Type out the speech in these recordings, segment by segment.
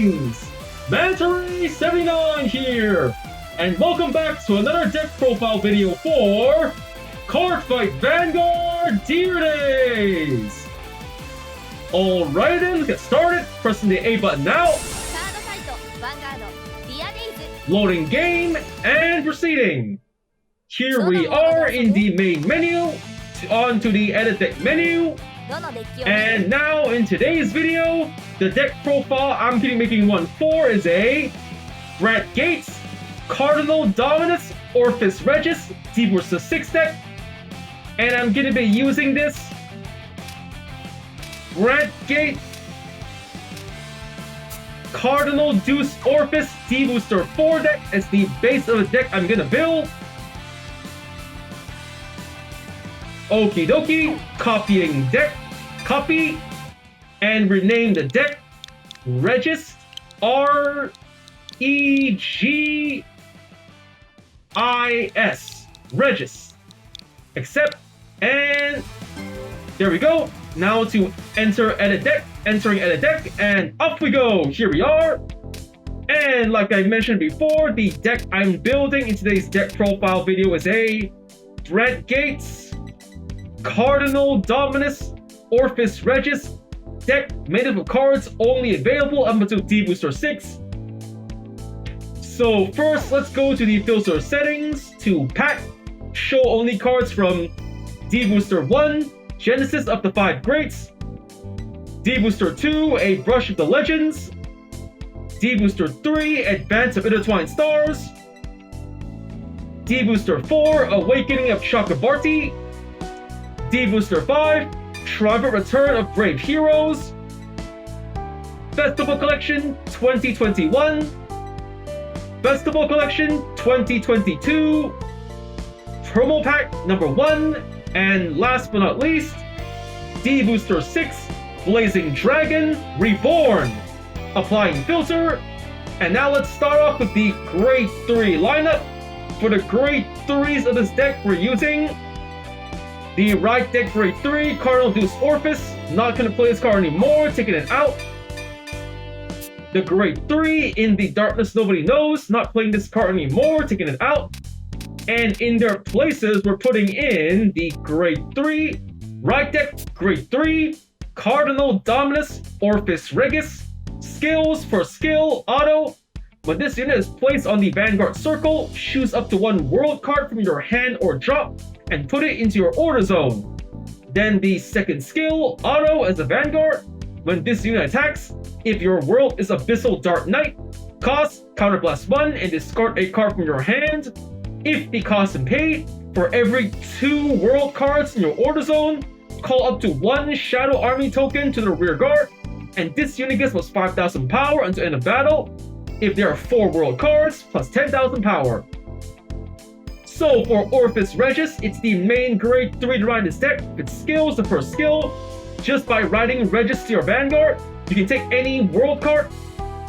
Greetings! Mantary79 here! And welcome back to another deck profile video for Cardfight Vanguard Deer Days! Alright then, let's get started. Pressing the A button now. Cardfight Vanguard Deer Days. Loading game and proceeding. Here we are in the main menu, onto the edit deck menu. And now in today's video, the deck profile I'm making one for is a Brandt Gates, Cardinal Dominus, Orfist Regis, D-BT06 deck. And I'm going to be using this Brandt Gate, Cardinal Deuce Orfist D-Booster 4 deck as the base of the deck I'm going to build. Okie dokie, copying deck, copy, and rename the deck Regis, R-E-G-I-S, Regis. Accept, and there we go. Now to enter edit deck, entering edit deck, and off we go. Here we are. And like I mentioned before, the deck I'm building in today's deck profile video is a Brandt Gates, Cardinal Dominus, Orfist Regis deck made up of cards only available up until D-Booster6. So first, let's go to the filter settings to pack, show only cards from D-Booster 1, Genesis of the 5 Greats, D-Booster 2, A Brush of the Legends, D-Booster 3, Advance of Intertwined Stars, D-Booster 4, Awakening of Chakrabarti, D-Booster 5, Triumphant Return of Brave Heroes, Festival Collection 2021, Festival Collection 2022, Promo Pack number 1, and last but not least, D-Booster 6, Blazing Dragon Reborn. Applying filter, and now let's start off with the Grade 3 lineup. For the Grade 3s of this deck, we're using the right deck Grade 3, Cardinal Deuce Orfist. Not going to play this card anymore, taking it out. The Grade 3 in the Darkness Nobody Knows. Not playing this card anymore, taking it out. And in their places, we're putting in the Grade 3, right deck Grade 3, Cardinal Dominus, Orfist Regis. Skills for skill, auto. When this unit is placed on the Vanguard circle, choose up to one world card from your hand or drop and put it into your order zone. Then the second skill, auto as a Vanguard. When this unit attacks, if your world is Abyssal Dark Knight, cost Counterblast 1 and discard a card from your hand. If the cost is paid, for every 2 world cards in your order zone, call up to 1 Shadow Army token to the rear guard, and this unit gets plus 5,000 power until end of battle. If there are 4 world cards, plus 10,000 power. So for Orfist Regis, it's the main Grade 3 to ride this deck. Its skills, the first skill, just by riding Regis to your Vanguard, you can take any world card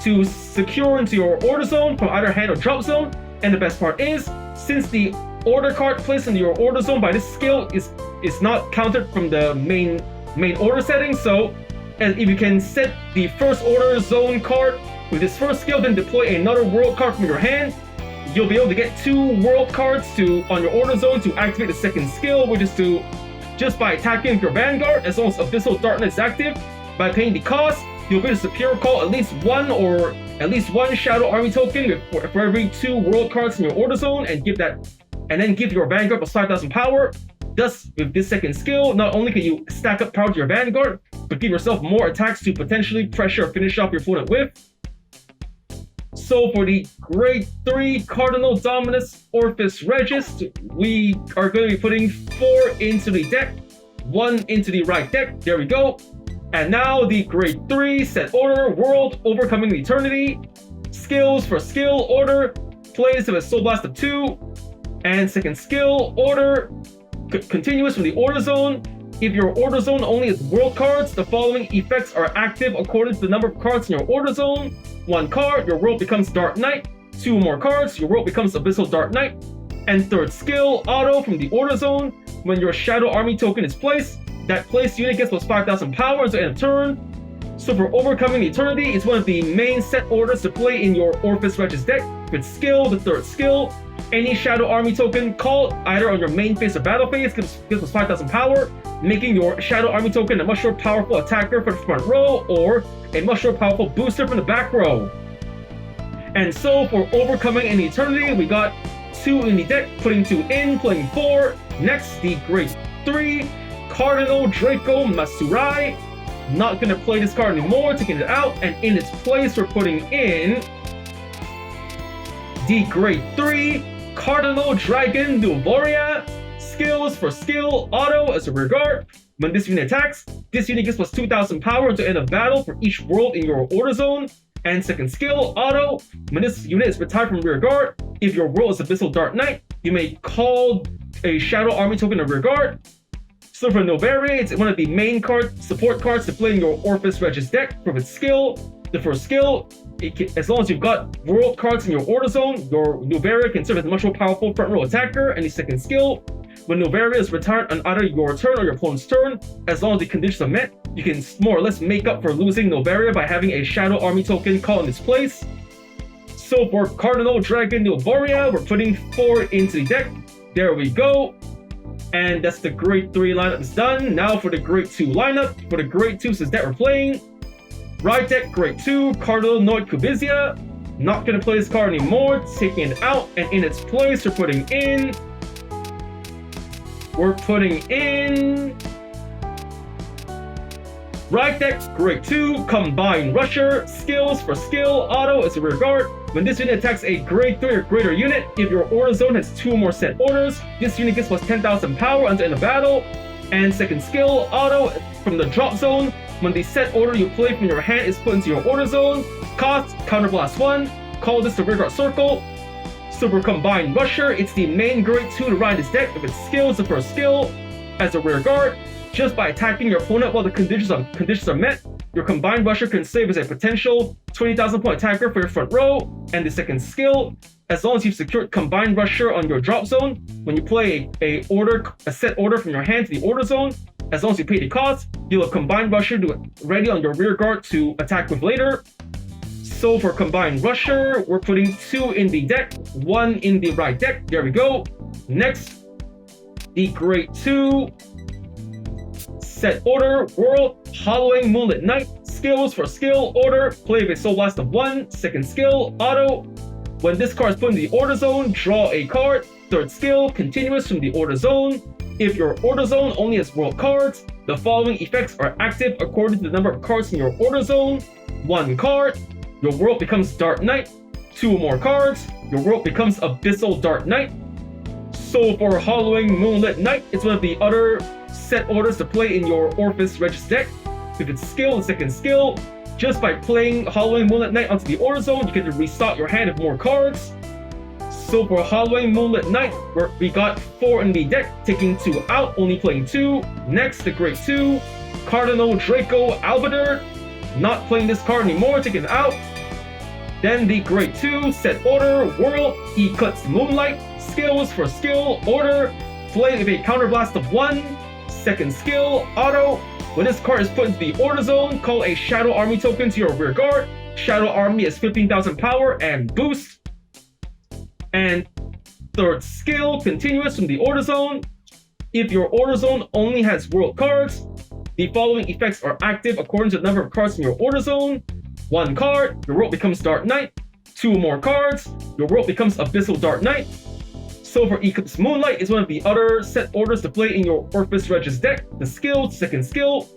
to secure into your order zone from either hand or drop zone. And the best part is, since the order card placed in your order zone by this skill is not counted from the main order setting, so and if you can set the first order zone card with this first skill, then deploy another world card from your hand, you'll be able to get 2 world cards on your order zone to activate the second skill, which is to, just by attacking with your Vanguard, as long as Abyssal Darkness is active, by paying the cost, you'll be able to secure call at least one Shadow Army token for every 2 world cards in your order zone, and then give your Vanguard plus 5,000 power. Thus, with this second skill, not only can you stack up power to your Vanguard, but give yourself more attacks to potentially pressure or finish off your opponent with. So for the Grade 3 Cardinal Dominus Orfist Regis, we are going to be putting 4 into the deck, 1 into the right deck. There we go. And now the Grade 3 set order, World Overcoming the Eternity. Skills for skill, order, plays with a Soul Blast of 2. And second skill, order, continuous from the order zone. If your order zone only has world cards, the following effects are active according to the number of cards in your order zone. 1 card, your world becomes Dark Knight. 2 more cards, your world becomes Abyssal Dark Knight. And third skill, auto from the order zone. When your Shadow Army token is placed, that placed unit gets plus 5,000 power until end of turn. So for Overcoming Eternity, it's one of the main set orders to play in your Orfist Regis deck. With skill, the third skill, any Shadow Army token called either on your main phase or battle phase gives us 5,000 power, making your Shadow Army token a much more powerful attacker for the front row or a much more powerful booster from the back row. And so for Overcoming in Eternity, we got 2 in the deck, putting 2 in, playing 4. Next, the Great 3, Cardinal Draco Masurai. Not gonna play this card anymore, taking it out, and in its place we're putting in the Great 3, Cardinal Dragon Nuvoria. Skills for skill, auto as a rear guard. When this unit attacks, this unit gets plus 2,000 power until end of battle for each world in your order zone. And second skill, auto, when this unit is retired from rear guard, if your world is Abyssal Dark Knight, you may call a Shadow Army token of rear guard. So for Novaria, it's one of the main support cards to play in your Orfist Regis deck. For its skill, the first skill, as long as you've got world cards in your order zone, your Novaria can serve as a much more powerful front row attacker. And the second skill, when Novaria is retired on either your turn or your opponent's turn, as long as the conditions are met, you can more or less make up for losing Novaria by having a Shadow Army token called in its place. So for Cardinal Dragon Nuvoria, we're putting 4 into the deck. There we go. And that's the Great 3 lineup is done. Now for the Great 2 lineup. For the Great 2 since that we're playing Ride deck, Great 2, Cardinal Noid Kubizia. Not gonna play this card anymore, taking it out, and in its place we're putting in Ride deck, Great 2, Combined Rusher. Skills for skill, auto as a rear guard. When this unit attacks a Grade 3 or greater unit, if your order zone has 2 or more set orders, this unit gets plus 10,000 power until end of battle. And second skill, auto from the drop zone. When the set order you play from your hand is put into your order zone, cost, counterblast 1, call this the rear guard circle. So for Combined Rusher, it's the main Grade 2 to ride this deck. If its skill is the first skill, as a rear guard, just by attacking your opponent while the conditions are met, your Combined Rusher can save as a potential 20,000 point attacker for your front row. And the second skill, as long as you've secured Combined Rusher on your drop zone, when you play a set order from your hand to the order zone, as long as you pay the cost, you'll have Combined Rusher ready on your rear guard to attack with later. So for Combined Rusher, we're putting 2 in the deck, 1 in the right deck. There we go. Next, the Great 2 set order, World, Hollowing Moonlit Night. Skills for skill, order, play with a Soul Blast of 1. Second skill, auto. When this card is put in the order zone, draw a card. Third skill, continuous from the order zone. If your order zone only has world cards, the following effects are active according to the number of cards in your order zone. 1 card, your world becomes Dark Knight. 2 or more cards, your world becomes Abyssal Dark Knight. So for Hollowing Moonlit Night, it's one of the other set orders to play in your Orfist Regis deck. If it's skill and second skill, just by playing Hollowing Moonlit Night onto the order zone, you get to restock your hand with more cards. So for Hollowing Moonlit Night, we got 4 in the deck, taking 2 out, only playing 2. Next, the Great 2, Cardinal Draco Albador. Not playing this card anymore, taking it out. Then the Great 2, set order, World, Eclipse Moonlight. Skills for skill, order, play with a counterblast of 1. Second skill, auto. When this card is put into the order zone, call a Shadow Army token to your rear guard. Shadow Army has 15,000 power and boost. And third skill, continuous from the order zone. If your order zone only has world cards, the following effects are active according to the number of cards in your order zone. 1 card, your world becomes Dark Knight. 2 more cards, your world becomes Abyssal Dark Knight. So for Eclipse Moonlight, is one of the other set orders to play in your Orfist Regis deck. The skill, second skill,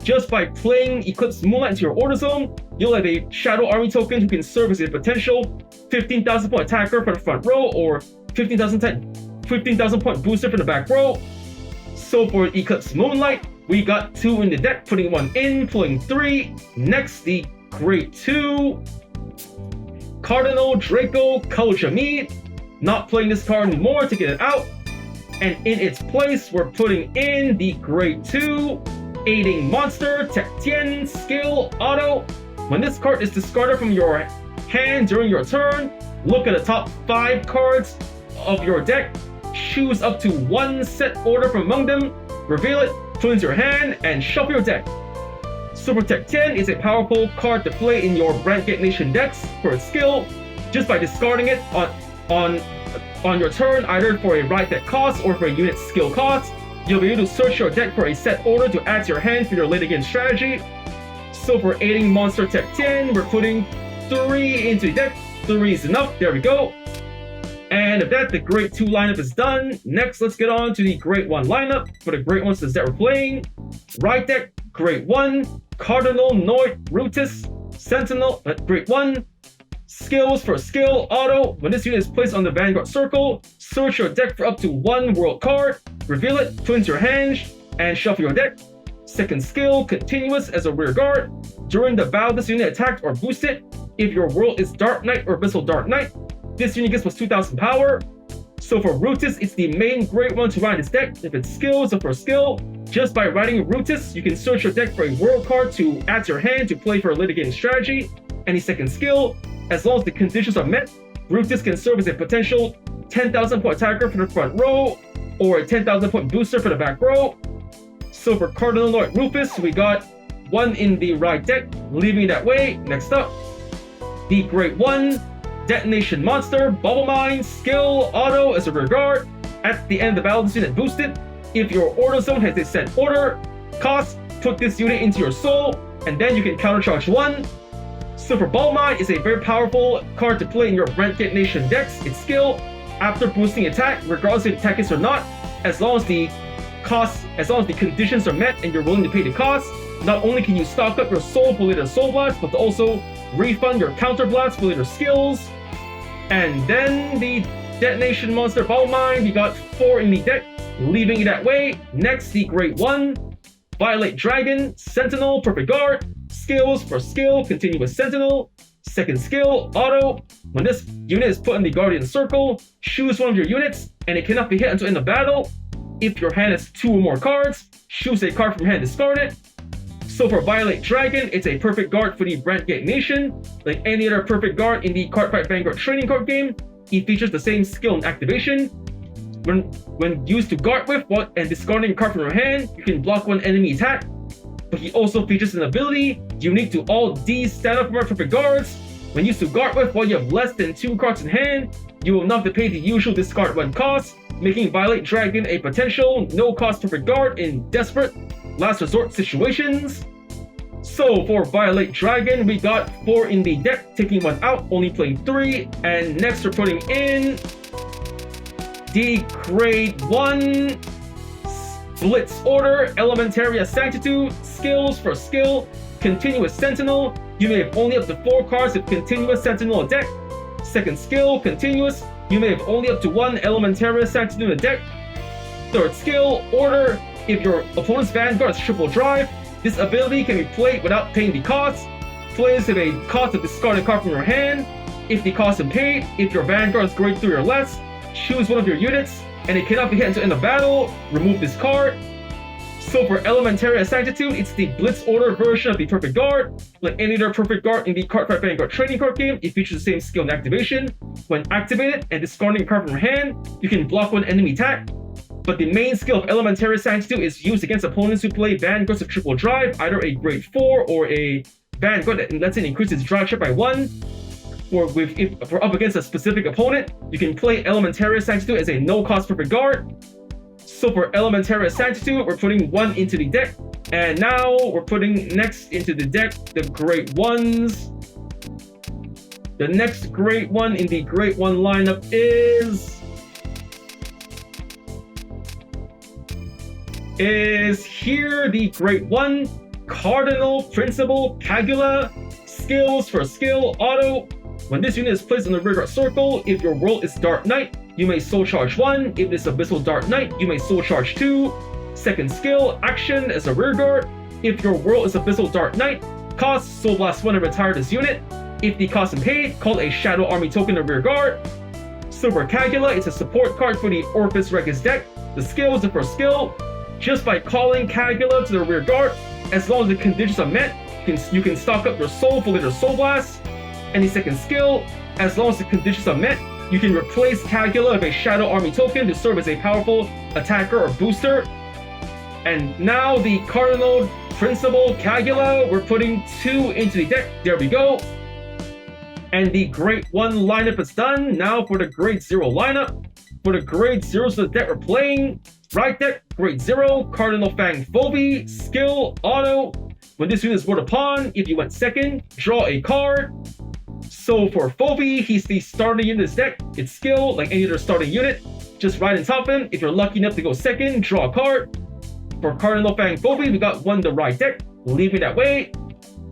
just by playing Eclipse Moonlight into your order zone, you'll have a Shadow Army token who can serve as a potential 15,000 point attacker for the front row or 15,000 point booster for the back row. So for Eclipse Moonlight, we got 2 in the deck, putting 1 in, pulling 3. Next, the Great 2, Cardinal Draco Kaljamid. Not playing this card anymore, taking it out. And in its place, we're putting in the Great 2, Aiding Monster, Tech Tien, Skill, Auto. When this card is discarded from your hand during your turn, look at the top 5 cards of your deck, choose up to 1 set order from among them, reveal it, put it into your hand, and shuffle your deck. Super Tech 10 is a powerful card to play in your Brandt Nation decks for its skill. Just by discarding it on your turn, either for a right deck cost or for a unit skill cost, you'll be able to search your deck for a set order to add to your hand for your late game strategy. So for aiding Monster Tech 10, we're putting 3 into the deck. 3 is enough, there we go. And with that, the Grade 2 lineup is done. Next, let's get on to the Grade 1 lineup. For the Grade 1s that we're playing, right deck, Grade 1, Cardinal Dominus, Sentinel, Grade 1. Skills for skill, auto. When this unit is placed on the Vanguard circle, search your deck for up to 1 world card, reveal it, put into your hand, and shuffle your deck. Second skill, continuous as a rear guard. During the battle, this unit attacked or boosted. If your world is Dark Knight or Abyssal Dark Knight, this unit gets plus 2000 power. So for Rutus, it's the main Grade 1 to ride this deck. If it's skill, so for skill, just by riding Rutus, you can search your deck for a world card to add to your hand to play for a late game strategy. Any second skill, as long as the conditions are met, Rutus can serve as a potential 10,000 point attacker for the front row, or a 10,000 point booster for the back row. So for Cardinal Rufus, we got 1 in the right deck, leaving it that way. Next up, the Grade 1 Detonation Monster, Bubble Mine, skill, auto as a rear guard. At the end of the battle, this unit boosted. If your order zone has a set order cost, put this unit into your soul, and then you can countercharge 1. Super Ball Mine is a very powerful card to play in your Brandt Nation decks. Its skill, after boosting attack, regardless if attack is or not, as long as the conditions are met and you're willing to pay the cost, not only can you stock up your soul for later soul blast, but also refund your counter blast for later skills. And then the Detonation Monster Ball Mine, we got 4 in the deck, leaving it that way. Next, the Grade 1 Violate Dragon, Sentinel, Perfect Guard. Skills for skill, continuous Sentinel. Second skill, auto. When this unit is put in the Guardian Circle, choose one of your units, and it cannot be hit until end of battle. If your hand has 2 or more cards, choose a card from hand, discard it. So for Violate Dragon, it's a perfect guard for the Brandt Nation. Like any other perfect guard in the Cardfight Vanguard trading card game, it features the same skill and activation. When used to guard with and discarding a card from your hand, you can block 1 enemy attack. But he also features an ability unique to all these standard format perfect guards. When used to guard with while you have less than 2 cards in hand, you will not have to pay the usual discard 1 cost, making Violate Dragon a potential no-cost perfect guard in desperate last resort situations. So for Violate Dragon, we got 4 in the deck, taking 1 out, only playing 3. And next we're putting in the Grade 1 Blitz Order, Elementaria Sanctitude, skills for skill, continuous Sentinel. You may have only up to 4 cards of continuous Sentinel in deck. Second skill, continuous. You may have only up to 1 Elementaria Sanctitude in the deck. Third skill, order. If your opponent's Vanguard is triple drive, this ability can be played without paying the cost. Players have a cost of discarding a card from your hand. If the cost is paid, if your Vanguard is Grade 3 or less, choose one of your units, and it cannot be hit until end of battle. Remove this card. So for Elementaria Sanctitude, it's the Blitz Order version of the Perfect Guard. Like any other Perfect Guard in the Cardfight Vanguard trading card game, it features the same skill and activation. When activated and discarding a card from your hand, you can block 1 enemy attack. But the main skill of Elementaria Sanctitude is used against opponents who play Vanguards of triple drive, either a Grade 4 or a Vanguard that lets it increase its drive check by 1. Or if we're up against a specific opponent, you can play Elementaria Sanctitude as a no-cost perfect guard. So for Elementaria Sanctitude, we're putting 1 into the deck. And now we're putting next into the deck the Grade 1s. The next Grade 1 in the Grade 1 lineup is here, the Grade 1 Cardinal Principal Kagula, skills for skill, auto. When this unit is placed in the rearguard circle, if your world is Dark Knight, you may soul charge 1. If it's Abyssal Dark Knight, you may soul charge 2. Second skill, action as a rearguard. If your world is Abyssal Dark Knight, cost soul blast 1 and retire this unit. If the cost is paid, call a Shadow Army token to rearguard. Silver Kagula is a support card for the Orfist Regis deck. The skill is the first skill. Just by calling Kagula to the rear guard, as long as the conditions are met, you can stock up your soul for later soul blast. Any second skill, as long as the conditions are met, you can replace Kagula with a Shadow Army token to serve as a powerful attacker or booster. And now the Cardinal Principal Caligula, we're putting 2 into the deck. There we go. And the Grade 1 lineup is done. Now for the Grade 0 lineup. For the Grade 0s of the deck we're playing, right deck, Grade 0, Cardinal Fang Phoebe, skill, auto. When this unit is brought upon, if you went second, draw a card. So for Phoebe, he's the starting unit of this deck. It's skill, like any other starting unit. Just right on top of him. If you're lucky enough to go second, draw a card. For Cardinal Fang Phoebe, we got 1 the right deck. Leave it that way.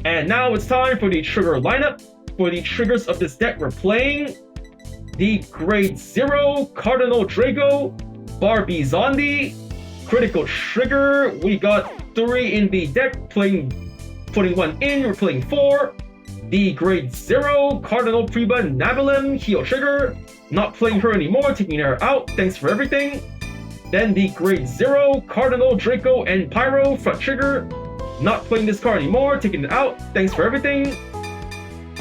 And now it's time for the trigger lineup. For the triggers of this deck we're playing, the Grade 0, Cardinal Drago, Barbie Zondi, critical trigger. We got 3 in the deck, putting 1 in, we're playing 4. The Grade 0, Cardinal Preba Nabilem, heal trigger. Not playing her anymore, taking her out, thanks for everything. Then the Grade 0, Cardinal Draco and Pyro, front trigger. Not playing this card anymore, taking it out, thanks for everything.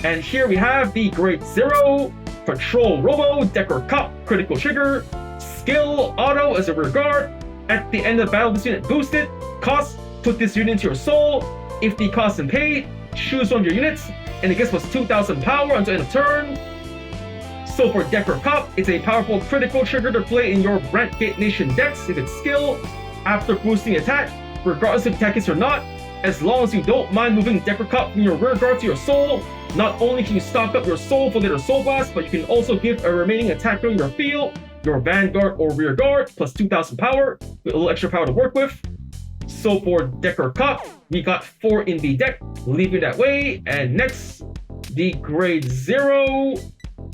And here we have the Grade 0, Patrol Robo, Decker Cop, critical trigger, skill, auto as a rear guard. At the end of the battle, this unit boosted. Cost, put this unit into your soul. If the cost is paid, choose 1 of your units, and it gets plus 2,000 power until end of turn. So for Decker Cop, it's a powerful critical trigger to play in your Brandt Gate Nation decks if it's skill. After boosting attack, regardless if attack hits or not, as long as you don't mind moving Decker Cop from your rear guard to your soul, not only can you stock up your soul for later soul blast, but you can also give a remaining attacker in your field, your Vanguard or rear guard, plus 2,000 power, with a little extra power to work with. So for Decker Cop, we got 4 in the deck, leave it that way. And next, the Grade 0,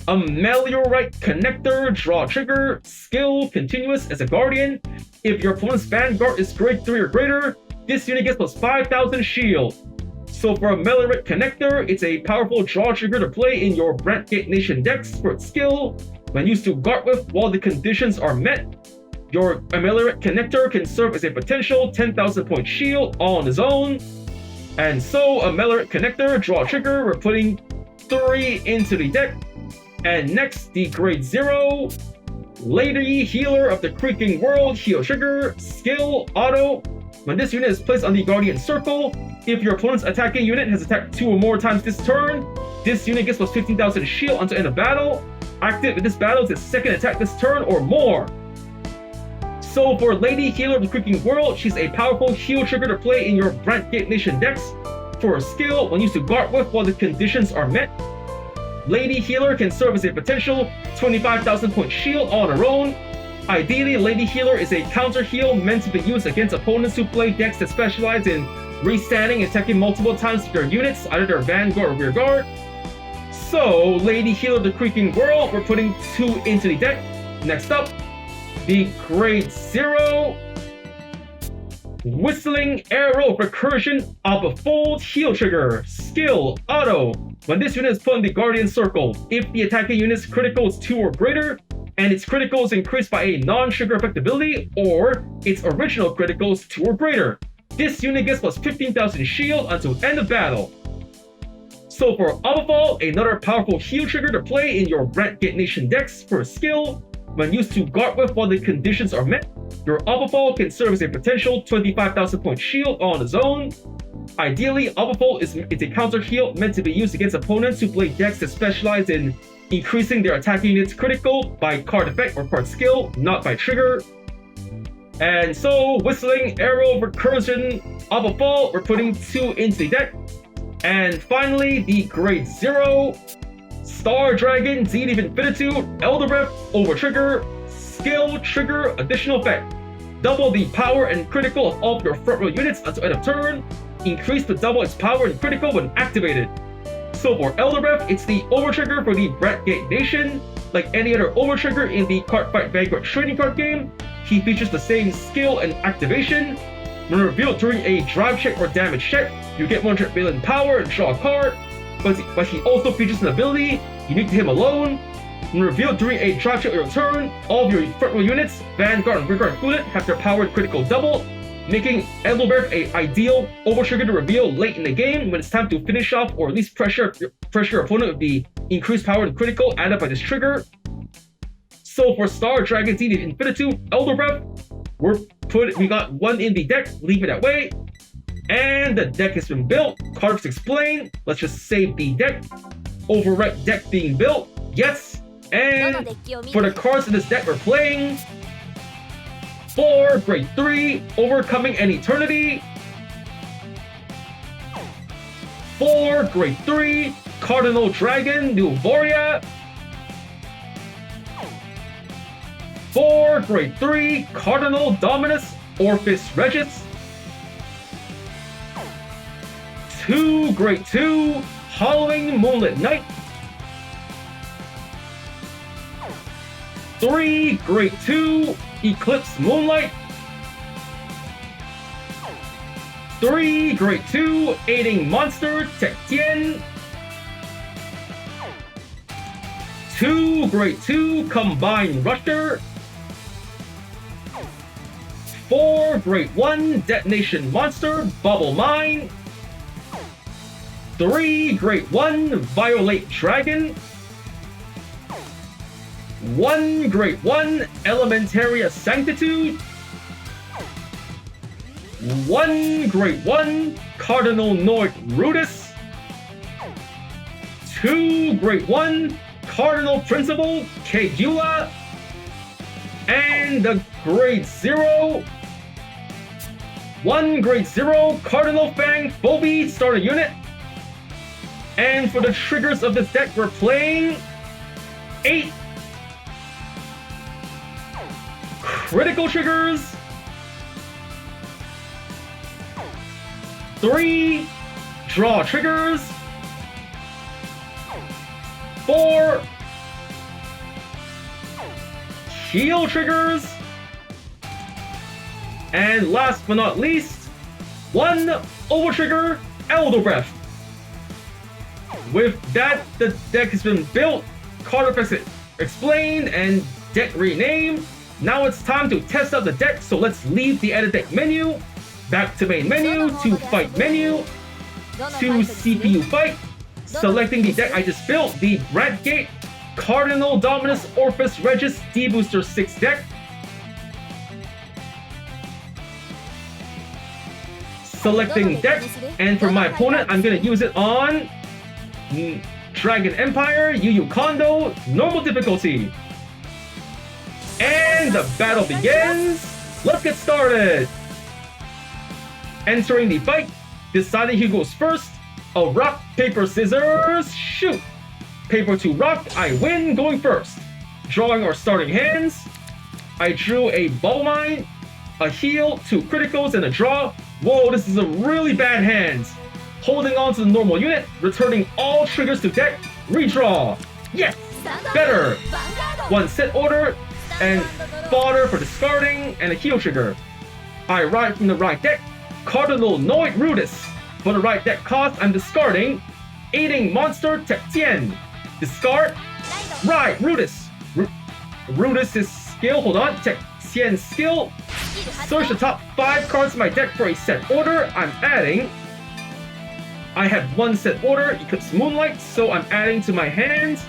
Ameliorite Connector, draw trigger, skill, continuous as a guardian. If your opponent's Vanguard is Grade 3 or greater, this unit gets plus 5,000 shield. So for Ameliorite Connector, it's a powerful draw trigger to play in your Brandt Gate Nation decks for its skill. When used to guard with while the conditions are met, your Ameliorite Connector can serve as a potential 10,000 point shield all on its own. And so Ameliorite Connector, draw trigger, we're putting 3 into the deck. And next, the Grade 0, Lady Healer of the Creaking World, heal trigger, skill, auto. When this unit is placed on the Guardian Circle, if your opponent's attacking unit has attacked 2 or more times this turn, this unit gets plus 15,000 shield until end of battle. Active in this battle is its second attack this turn or more. So for Lady Healer of the Creaking World, she's a powerful heal trigger to play in your Brandt Gate Nation decks. For her skill, when used to guard with while the conditions are met, Lady Healer can serve as a potential 25,000 point shield all on her own. Ideally, Lady Healer is a counter heal meant to be used against opponents who play decks that specialize in restanding and attacking multiple times with their units, either their Vanguard or rear guard. So, Lady Healer of the Creaking World, we're putting 2 into the deck. Next up, the Grade 0, Whistling Arrow Recursion Alpha Fold, heal trigger, skill, auto. When this unit is put in the Guardian Circle, if the attacking unit's critical is 2 or greater, and its critical is increased by a non-trigger effect ability, or its original critical is 2 or greater, this unit gets plus 15,000 shield until end of battle. So for Alpha, another powerful heal trigger to play in your Brandt Gate Nation decks for a skill. When used to guard with while the conditions are met, your Alpha can serve as a potential 25,000 point shield on its own. Ideally, Alpha is a counter heal meant to be used against opponents who play decks that specialize in increasing their attacking unit's critical by card effect or card skill, not by trigger. And so, Whistling Arrow Recursion Alpha, we're putting 2 into the deck. And finally, the Grade 0, Star Dragon, Deed of Infinitude, Elder Ref, Over Trigger, Skill, Trigger, Additional Effect. Double the power and critical of all of your front row units until end of turn. Increase to double its power and critical when activated. So for Elder Ref, it's the Over Trigger for the Brandt Gate Nation. Like any other Over Trigger in the Cardfight Vanguard trading card game, he features the same skill and activation. When revealed during a drive check or damage check, you get 100 million power and draw a card, but he also features an ability unique to him alone. When revealed during a drive check or your turn, all of your front row units, Vanguard and Vanguard included, have their power and critical double, making Elderberg an ideal over trigger to reveal late in the game when it's time to finish off or at least pressure your opponent with the increased power and critical added by this trigger. So for Star Dragon Deed of Infinitude, Elder Breath, we got 1 in the deck, leave it that way. And the deck has been built. Cards explained. Let's just save the deck. Overwrite deck being built. Yes. And for the cards in this deck we're playing, 4 Grade 3, Overcoming an Eternity. 4 Grade 3, Cardinal Dragon, New Voria. 4 Grade 3, Cardinal Dominus, Orfist Regis. 2 Grade 2, Hallowing Moonlit Night. 3 Grade 2, Eclipse Moonlight. 3 Grade 2, Aiding Monster, Tech Tien. 2 Grade 2, Combined Rusher. 4 Grade 1, Detonation Monster, Bubble Mine. 3 Grade 1, Violate Dragon. 1 Grade 1, Elementaria Sanctitude. 1 Grade 1, Cardinal Noid Rudis. 2 Grade 1, Cardinal Principal, Kegula. And the Grade 0, 1 Grade 0, Cardinal Fang Phoebe starter unit. And for the triggers of this deck, we're playing 8 critical triggers, 3 draw triggers, 4 heal triggers, and last but not least, 1 over trigger Elder Breath. With that, the deck has been built, card effects explained, and deck renamed. Now it's time to test out the deck, so let's leave the edit deck menu, back to main menu, to fight menu, to CPU fight, selecting the deck I just built, the Brandt Gate, Cardinal Dominus Orfist Regis D-BT06 deck. Selecting deck, and for my opponent, I'm gonna use it on Dragon Empire, Yu Kondo, normal difficulty. And the battle begins! Let's get started! Entering the fight, deciding who goes first. A rock, paper, scissors, shoot! Paper to rock, I win going first. Drawing our starting hands. I drew a Bubble Mine, a heal, 2 criticals, and a draw. Whoa, this is a really bad hand. Holding on to the normal unit, returning all triggers to deck, redraw. Yes! Better! 1 set order, and fodder for discarding, and a heal trigger. I ride from the right deck, Cardinal Noid Rudis. For the right deck cost, I'm discarding Aiding Monster Tech Tien. Discard, ride Rudis. Rudis' skill, hold on, Tech Tien skill. Search the top 5 cards of my deck for a set order. I'm adding, I have 1 set order, Eclipse Moonlight, so I'm adding to my hands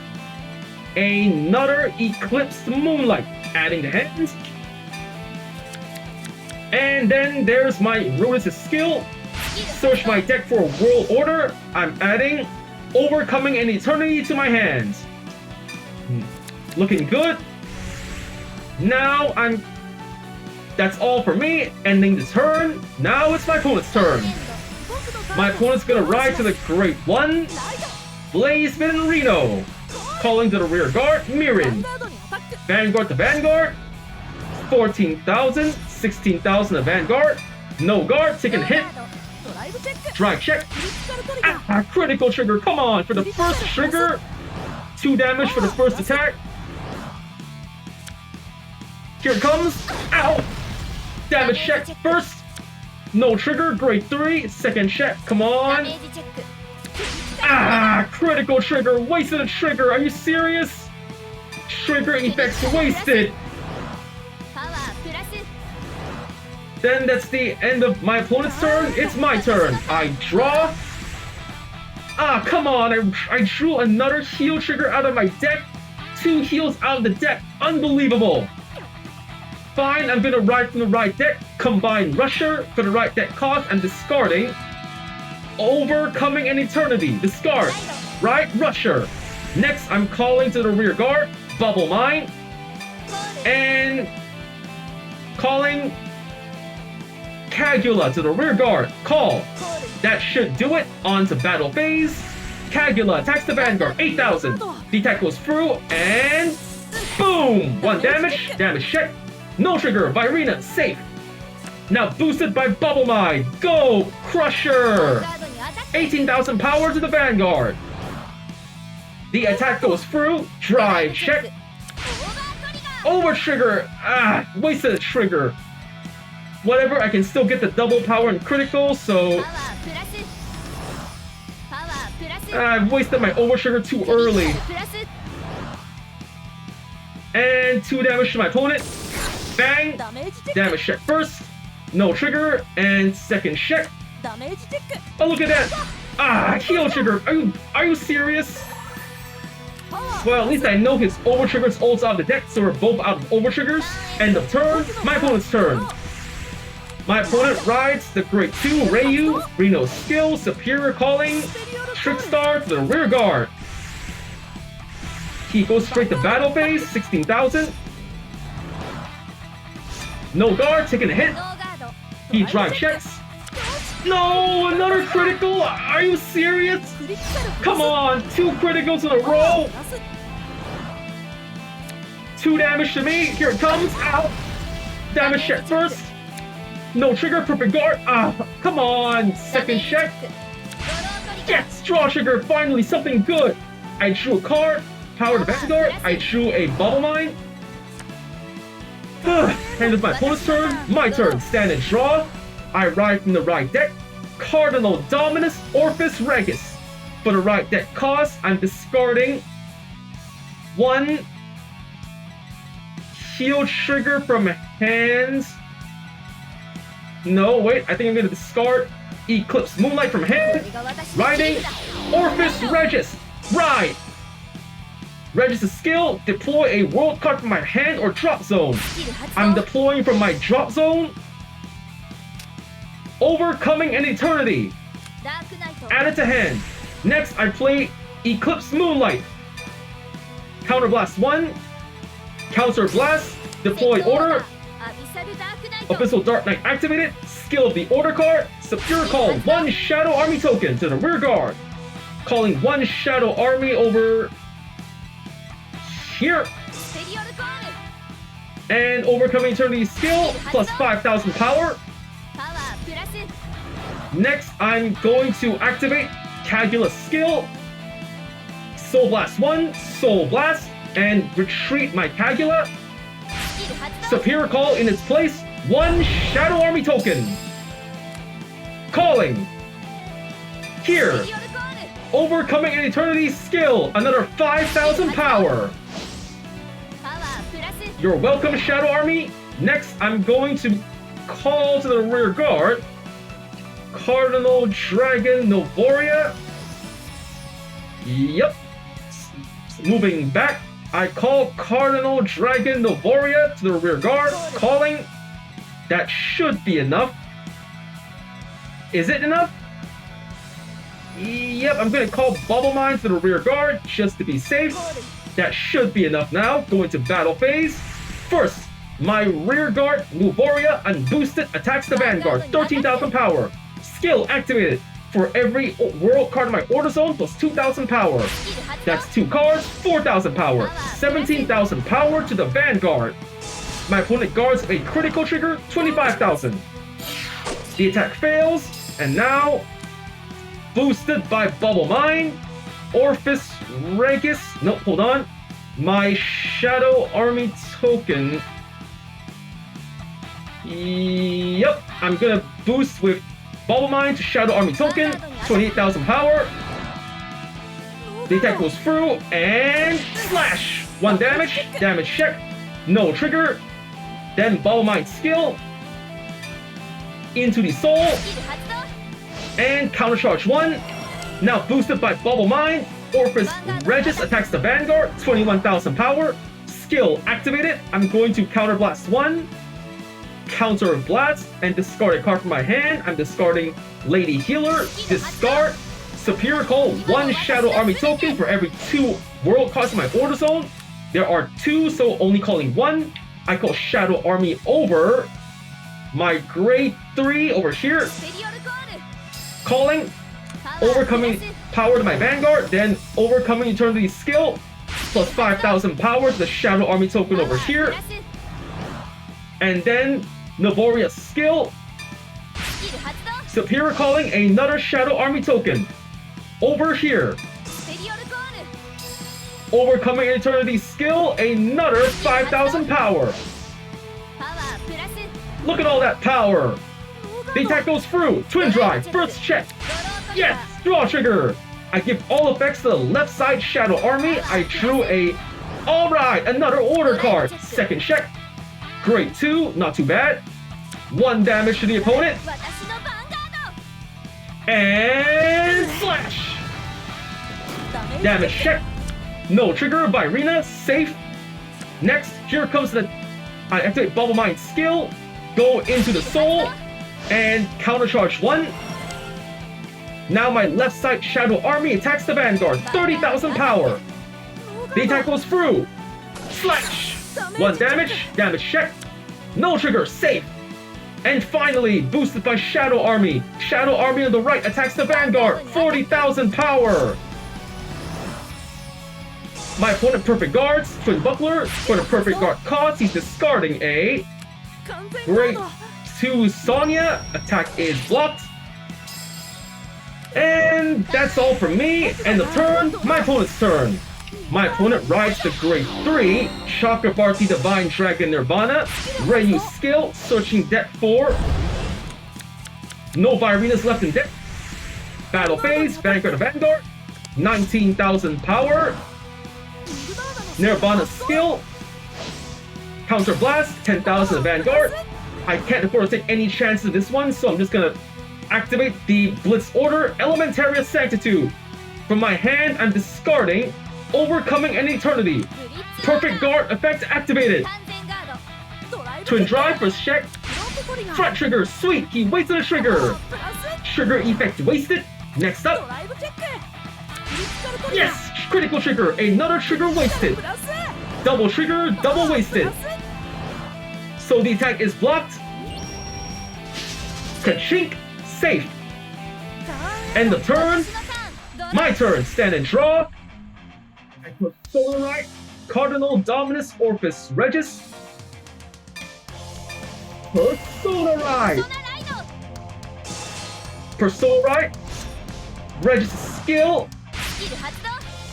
another Eclipse Moonlight, adding to hands. And then there's my Rudis' skill. Search my deck for a World Order. I'm adding Overcoming an Eternity to my hands. Looking good. Now that's all for me, ending the turn. Now it's my opponent's turn. My opponent's gonna ride to the Great One, Blazeman Reno. Calling to the rear guard, Mirin. Vanguard to Vanguard. 14,000, 16,000 to Vanguard. No guard, taking a hit. Drag check. Critical trigger, come on, for the first trigger. 2 damage for the first attack. Here it comes. Ow! Damage check first. No trigger, grade 3. Second check, come on. Critical trigger, wasted a trigger. Are you serious? Trigger effects wasted. Then that's the end of my opponent's turn. It's my turn. I draw. Come on. I drew another heal trigger out of my deck. 2 heals out of the deck. Unbelievable. fine. I'm gonna ride from the right deck. Combine Rusher for the right deck cost. I'm discarding Overcoming an Eternity. Discard. Right, Rusher. Next, I'm calling to the rear guard. Bubble Mine. And calling Kagula to the rear guard. Call. That should do it. On to battle phase. Kagula attacks the Vanguard. 8,000. The attack goes through and boom! 1 damage. Damage check. No trigger. Virina safe. Now boosted by Bubble Mine. Go! Crusher! 18,000 power to the Vanguard. The attack goes through. Drive check. Over trigger. Wasted a trigger. Whatever, I can still get the double power and critical, so I've wasted my over trigger too early. And 2 damage to my opponent. Bang! Damage check first. No trigger. And second check. Oh, look at that! Heal trigger. Are you serious? Well, at least I know his over triggers ults out of the deck, so we're both out of over triggers. End of turn. My opponent's turn. My opponent rides the Great 2 Ryu, Reno's skill, Superior Calling, Trickstar to the rear guard. He goes straight to battle phase, 16,000. No guard, taking a hit. He drive checks. No, another critical? Are you serious? Come on, 2 criticals in a row. 2 damage to me, here it comes, ow. Damage check first. No trigger, perfect guard. Come on, second check. Yes, draw trigger, finally something good. I drew a card, power to Vanguard. I drew a Bubble Mine. And it's my opponent's turn, my turn. Stand and draw. I ride from the right deck. Cardinal Dominus, Orfist Regis. For the right deck cost, I'm discarding 1 heal trigger from hands. No, wait, I think I'm gonna discard Eclipse Moonlight from hand. Riding Orfist Regis. Ride. Regis' skill, deploy a world card from my hand or drop zone. I'm deploying from my drop zone. Overcoming an Eternity. Add it to hand. Next, I play Eclipse Moonlight. Counterblast 1. Counter Blast. Deploy order. Abyssal Dark Knight activated. Skill of the order card. Superior Call 1 Shadow Army token to the rear guard. Calling 1 Shadow Army over here. And Overcoming Eternity skill plus 5,000 power. Next, I'm going to activate Kagula's skill. Soul Blast 1, Soul Blast, and retreat my Kagula. Superior Call in its place, 1 Shadow Army token. Calling. Here. Overcoming an Eternity skill, another 5,000 power. You're welcome, Shadow Army. Next, I'm going to call to the rear guard Cardinal Dragon Novoria. Yep. Moving back, I call Cardinal Dragon Novoria to the rear guard. Calling. That should be enough. Is it enough? Yep, I'm going to call Bubble Mine to the rear guard just to be safe. That should be enough now. Going to battle phase. First, my rear guard, Novoria, unboosted, attacks the Vanguard. 13,000 power. Skill activated. For every world card in my order zone plus 2,000 power. That's 2 cards, 4,000 power. 17,000 power to the Vanguard. My opponent guards a critical trigger, 25,000. The attack fails, and now, boosted by Bubble Mine, Orfist Regis. Nope, hold on. My Shadow Army token. Yep, I'm gonna boost with Bubble Mine to Shadow Army token, 28,000 power. The attack goes through and slash. 1 damage, damage check, no trigger. Then Bubble Mine skill into the soul and countercharge 1. Now boosted by Bubble Mine, Orfist Regis attacks the Vanguard, 21,000 power. Skill activated. I'm going to counterblast 1. Counter Blast, and discard a card from my hand. I'm discarding Lady Healer. Discard. Superior Call, 1 Shadow Army token for every 2 world cards in my order zone. There are 2, so only calling 1. I call Shadow Army over my grade 3 over here. Calling, overcoming power to my Vanguard, then overcoming Eternity skill, plus 5,000 power to the Shadow Army token over here. And then Navoria's skill, Superior Calling another Shadow Army token over here. Overcoming Eternity skill, another 5,000 power. Look at all that power. The attack goes through. Twin Drive, first check. Yes, draw trigger. I give all effects to the left side Shadow Army. I drew a... Alright, another order card. Second check. Grade 2, not too bad. 1 damage to the opponent. And slash. Damage check. No trigger by Rina, safe. Next, here comes the... I activate Bubble Mind skill. Go into the soul. And countercharge 1. Now my left side Shadow Army attacks the Vanguard. 30,000 power. The attack goes through. Slash. 1 damage. Damage check. No trigger. Safe. And finally, boosted by Shadow Army. Shadow Army on the right attacks the Vanguard. 40,000 power. My opponent Perfect Guards. Twin Buckler. For the Perfect Guard cost, he's discarding a Grade 2 Sonya. Attack is blocked. And that's all from me. End of turn. My opponent's turn. My opponent rides the Grade 3 Chakrabarti Divine Dragon Nirvana. Ryu skill, searching deck 4. No Virenas left in deck. Battle phase, Vanguard to Vanguard. 19,000 power. Nirvana skill. Counter Blast, 10,000 Vanguard. I can't afford to take any chances of this one, so I'm just gonna activate the Blitz Order, Elementaria Sanctitude. From my hand, I'm discarding Overcoming an Eternity. Perfect Guard effect activated. Twin Drive first check. Front trigger, sweet, he wasted a trigger. Trigger effect wasted. Next up. Yes, critical trigger, another trigger wasted. Double trigger, double wasted. So the attack is blocked. Kachink, safe. End of turn. My turn, stand and draw. I put Solarite, Cardinal Dominus, Orfist Regis. Personalite. Personalite. Regis skill.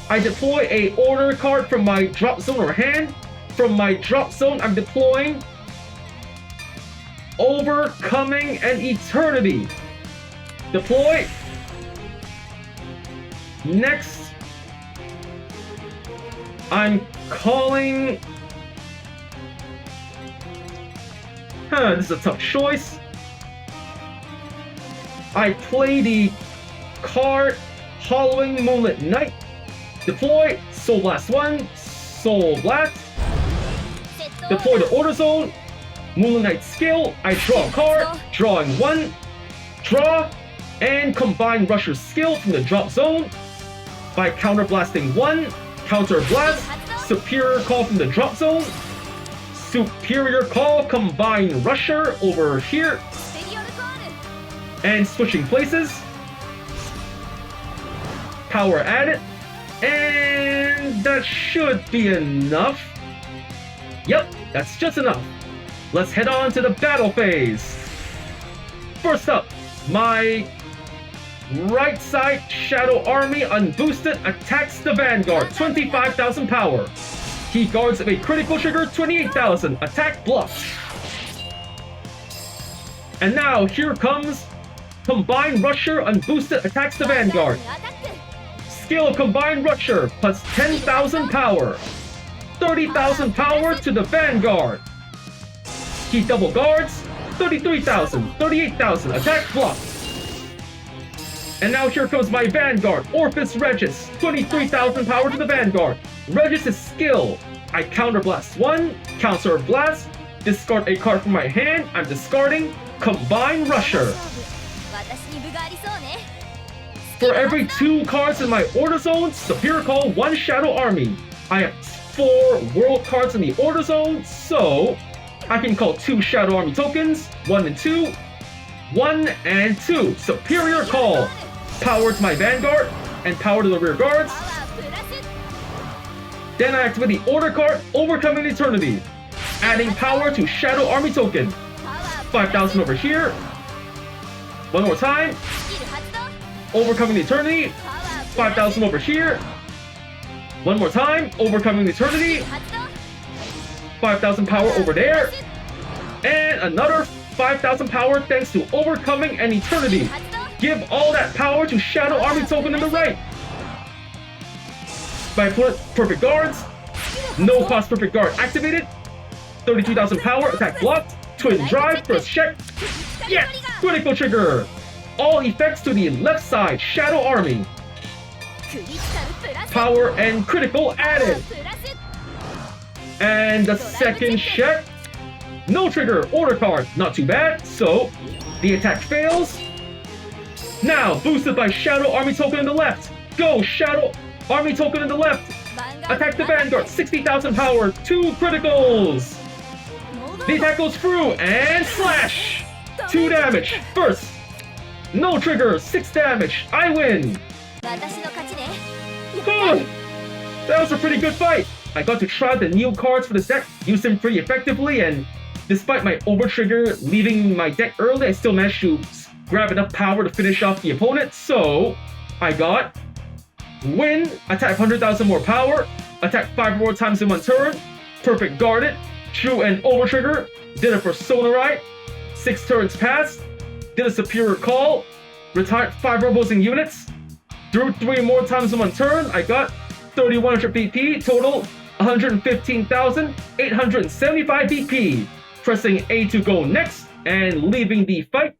I deploy a order card from my drop zone or hand. From my drop zone, I'm deploying Overcoming an Eternity. Deploy. Next, I'm calling... this is a tough choice. I play the card Hollowing Moonlit Night. Deploy Soul Blast 1, Soul Blast. Deploy the Order Zone, Moonlit Night skill. I draw a card, drawing 1, draw, and combine Rusher's skill from the drop zone by counter blasting 1, counter blast, superior call from the drop zone, superior call, combine Rusher over here, and switching places, power added, and that should be enough. Yep, that's just enough. Let's head on to the battle phase. First up, my right side Shadow Army unboosted attacks the Vanguard, 25,000 power. He guards a critical trigger, 28,000, attack blocked. And now here comes Combined Rusher unboosted attacks the Vanguard. Skill of Combined Rusher plus 10,000 power. 30,000 power to the Vanguard. He double guards, 33,000, 38,000, attack blocked. And now here comes my Vanguard, Orfist Regis, 23,000 power to the Vanguard. Regis' skill, I counter blast 1, counter blast, discard a card from my hand. I'm discarding Combine Rusher. 私に分がありそうね For every 2 cards in my order zone, Superior Call 1 Shadow Army. I have 4 World cards in the order zone, so I can call 2 Shadow Army tokens, 1 and 2, 1 and 2. Superior Call. Power to my Vanguard and power to the rear guards. パワープラス Then I activate the order card, Overcoming Eternity. Adding power to Shadow Army token. パワープラス 5,000 over here. One more time. スキル発動 Overcoming Eternity. パワープラス 5,000 over here. One more time. Overcoming Eternity. 発動 5,000 power over there. And another 5,000 power thanks to Overcoming an Eternity. 発動 Give all that power to Shadow Army token in the right. By put Perfect Guards. No cost Perfect Guard activated. 32,000 power. Attack blocked. Twin Drive. First check. Yes! Critical trigger. All effects to the left side. Shadow Army. クリティカルプラス Power and critical パワ added. ープラス And the second check. No trigger. Order card. Not too bad. So the attack fails. Now boosted by Shadow Army token in the left. Go Shadow Army token in the left. ヴァンガード Attack the Vanguard. 60,000 power. 2 criticals. モード The attack goes through and slash. 2 damage. First. No trigger. 6 damage. I win. 私の勝ちね Whew. That was a pretty good fight. I got to try the new cards for this deck, use them pretty effectively, and despite my over trigger leaving my deck early, I still managed to grab enough power to finish off the opponent. So I got win, attack 100,000 more power, attack 5 more times in 1 turn, perfect guarded, drew an over trigger, did a persona right, 6 turns passed, did a superior call, retired 5 opposing units, drew 3 more times in 1 turn. I got 3,100 BP, total 115,875 BP. Pressing A to go next and leaving the fight.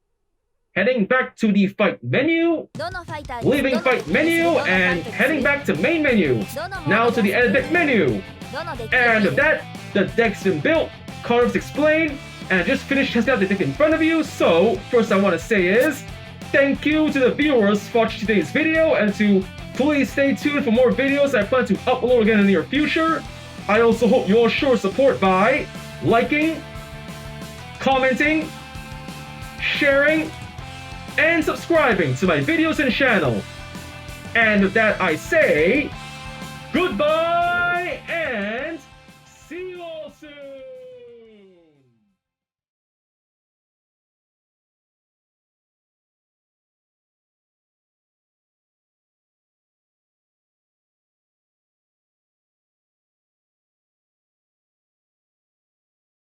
Heading back to the fight menu. どのファイターに Leaving どの fight フェーズ menu どのファイ and トに heading back to main menu. どのモード Now to the が edit deck menu. どのデッキ And が with that, the deck's been built, cards explained, and I just finished testing out the deck in front of you. So first I want to say is thank you to the viewers for watching today's video, and to please stay tuned for more videos I plan to upload again in the near future. I also hope you'll show support by liking, commenting, sharing, and subscribing to my videos and channel. And with that I say, goodbye!